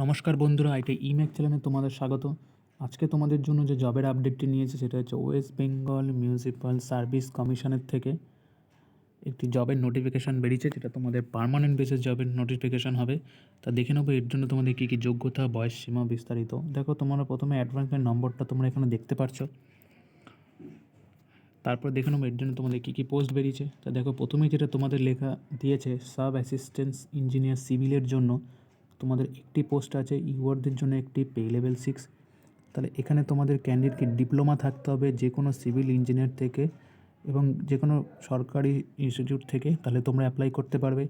নমস্কার বন্ধুরা, এটা ইমেক চ্যানেলে তোমাদের স্বাগত। আজকে তোমাদের জন্য যে জবের আপডেটটি নিয়েছে সেটা হচ্ছে ওয়েস্ট বেঙ্গল মিউনিসিপ্যাল সার্ভিস কমিশনের থেকে একটি জবের নোটিফিকেশান বেরিয়েছে, যেটা তোমাদের পার্মানেন্ট বেসিস জবের নোটিফিকেশান হবে। তা দেখে নেবো এর জন্য তোমাদের কী কী যোগ্যতা, বয়স সীমা বিস্তারিত। দেখো, তোমরা প্রথমে অ্যাডভান্সমেন্ট নম্বরটা তোমরা এখানে দেখতে পারছো। তারপর দেখে নেবো এর জন্য তোমাদের কী কী পোস্ট বেরিয়েছে। তা দেখো, প্রথমেই যেটা তোমাদের লেখা দিয়েছে সাব অ্যাসিস্ট্যান্ট ইঞ্জিনিয়ার সিভিলের জন্য তোমাদের একটি পোস্ট আছে, ইউয়ারদের জন্য একটি, পে লেভেল 6। তাহলে এখানে তোমাদের ক্যান্ডিডেটকে ডিপ্লোমা থাকতে হবে যে কোনো সিভিল ইঞ্জিনিয়ার থেকে এবং যে কোনো সরকারি ইনস্টিটিউট থেকে, তাহলে তোমরা অ্যাপ্লাই করতে পারবে।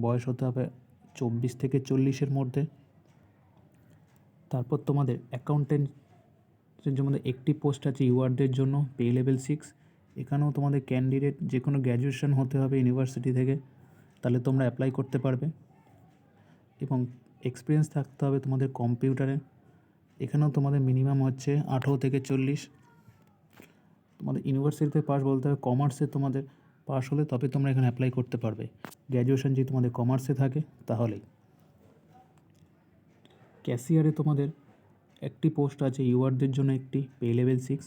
বয়স হতে হবে 24 থেকে 40-এর মধ্যে। তারপর তোমাদের অ্যাকাউন্টেন্টের জন্য একটি পোস্ট আছে ইউআরদের জন্য, পে লেভেল 6। এখানেও তোমাদের ক্যান্ডিডেট যে কোনো গ্র্যাজুয়েশন হতে হবে ইউনিভার্সিটি থেকে, তাহলে তোমরা অ্যাপ্লাই করতে পারবে এবং এক্সপিরিয়েন্স থাকতে হবে তোমাদের কম্পিউটারে। এখানেও তোমাদের মিনিমাম হচ্ছে 18 থেকে 40। তোমাদের ইউনিভার্সিটিতে পাস বলতে হবে কমার্সে তোমাদের পাস হলে তবে তোমরা এখানে অ্যাপ্লাই করতে পারবে। গ্র্যাজুয়েশন যদি তোমাদের কমার্সে থাকে তাহলেই। ক্যাশিয়ারে তোমাদের একটি পোস্ট আছে ইউআরদের জন্য একটি, পে লেভেল 6।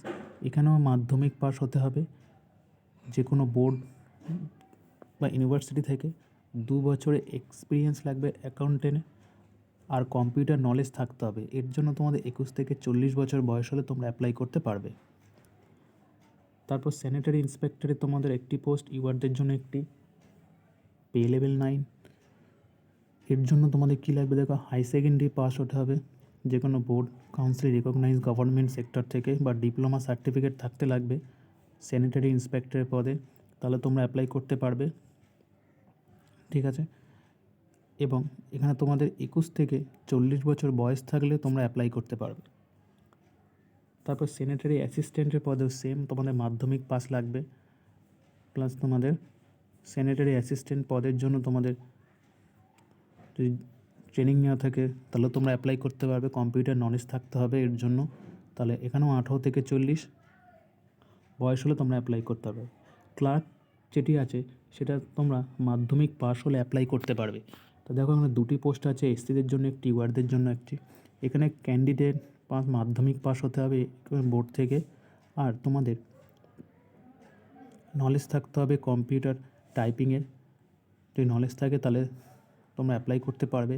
এখানেও মাধ্যমিক পাস হতে হবে যে কোনো বোর্ড বা ইউনিভার্সিটি থেকে। 2 বছরে এক্সপিরিয়েন্স লাগবে অ্যাকাউন্টেন্টে আর কম্পিউটার নলেজ থাকতে হবে। এর জন্য তোমাদের 21 থেকে 40 বছর বয়স হলে তোমরা অ্যাপ্লাই করতে পারবে। তারপর স্যানিটারি ইন্সপেক্টরে তোমাদের একটি পোস্ট, ইউআরদের জন্য একটি, পে লেভেল 9। এর জন্য তোমাদের কী লাগবে দেখো, হাই সেকেন্ডারি পাস হতে হবে যে কোনো board, council recognise government sector থেকে, বা ডিপ্লোমা সার্টিফিকেট থাকতে লাগবে স্যানিটারি ইন্সপেক্টরের পদে, তাহলে তোমরা অ্যাপ্লাই করতে পারবে। ঠিক আছে, এবং এখানে তোমাদের 21 থেকে 40 বছর বয়স থাকলে তোমরা অ্যাপ্লাই করতে পারবে। তারপর স্যানিটারি অ্যাসিস্ট্যান্টের পদেও সেম তোমাদের মাধ্যমিক পাস লাগবে, প্লাস তোমাদের স্যানিটারি অ্যাসিস্ট্যান্ট পদের জন্য তোমাদের যদি ট্রেনিং নেওয়া থাকে তাহলে তোমরা অ্যাপ্লাই করতে পারবে। কম্পিউটার নলেজ থাকতে হবে এর জন্য, তাহলে এখানেও 18 থেকে 40 বয়স হলে তোমরা অ্যাপ্লাই করতে পারবে। ক্লার্ক যেটি আছে সেটা তোমরা মাধ্যমিক পাস হলে অ্যাপ্লাই করতে পারবে। তো দেখো, এখানে দুটি পোস্ট আছে, এসসিদের জন্য একটি, ইউআরদের জন্য একটি। এখানে ক্যান্ডিডেট মাধ্যমিক পাস হতে হবে বোর্ড থেকে, আর তোমাদের নলেজ থাকতে হবে কম্পিউটার টাইপিংয়ের। যদি নলেজ থাকে তাহলে তোমরা অ্যাপ্লাই করতে পারবে।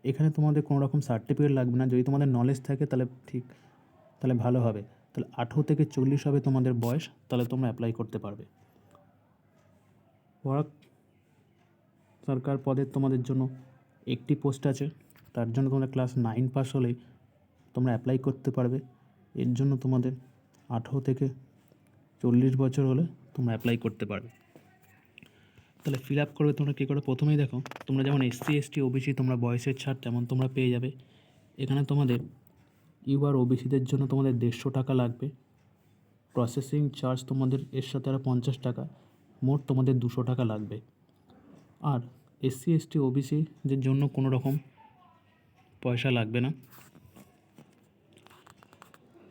এখানে তোমাদের কোনো রকম সার্টিফিকেট লাগবে না, যদি তোমাদের নলেজ থাকে তাহলে ঠিক, তাহলে ভালো হবে। তাহলে 18 থেকে 40 হবে তোমাদের বয়স, তাহলে তোমরা অ্যাপ্লাই করতে পারবে। ওয়ার্ক সরকার পদের তোমাদের জন্য একটি পোস্ট আছে, তার জন্য তোমরা ক্লাস 9 পাস হলেই তোমরা অ্যাপ্লাই করতে পারবে। এর জন্য তোমাদের 18 থেকে 40 বছর হলে তোমরা অ্যাপ্লাই করতে পারবে। তাহলে ফিল আপ করবে তোমরা কী করে, প্রথমেই দেখো, তোমরা যেমন এসসি এসটি ওবিসি তোমরা বয়সের ছাড় তেমন তোমরা পেয়ে যাবে। এখানে তোমাদের ইউআর ওবিসিদের জন্য তোমাদের 150 টাকা লাগবে, প্রসেসিং চার্জ তোমাদের এর সাথে আরও 50 টাকা, মোট তোমাদের 200 টাকা লাগবে। আর এসসি এসটি ওবিসিদের জন্য কোনো রকম পয়সা লাগবে না।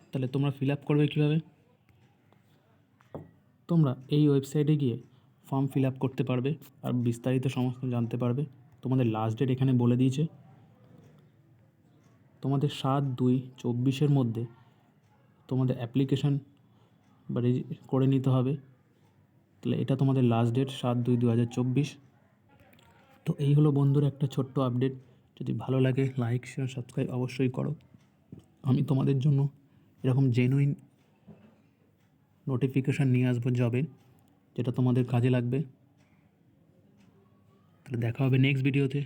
তাহলে তোমরা ফিল আপ করবে কীভাবে, তোমরা এই ওয়েবসাইটে গিয়ে ফর্ম ফিল আপ করতে পারবে আর বিস্তারিত সমস্ত জানতে পারবে। তোমাদের লাস্ট ডেট এখানে বলে দিয়েছে, তোমাদের 7/2/24 মধ্যে তোমাদের অ্যাপ্লিকেশান বা করে নিতে হবে। তাহলে এটা তোমাদের লাস্ট ডেট 7/2/2024। তো এই হলো বন্ধুরা একটা ছোট্ট আপডেট। যদি ভালো লাগে লাইক শেয়ার সাবস্ক্রাইব অবশ্যই করো। আমি তোমাদের জন্য এরকম জেনুইন নোটিফিকেশান নিয়ে আসবো জবের, যেটা তোমাদের কাজে লাগবে। তাহলে দেখা হবে নেক্সট ভিডিওতে।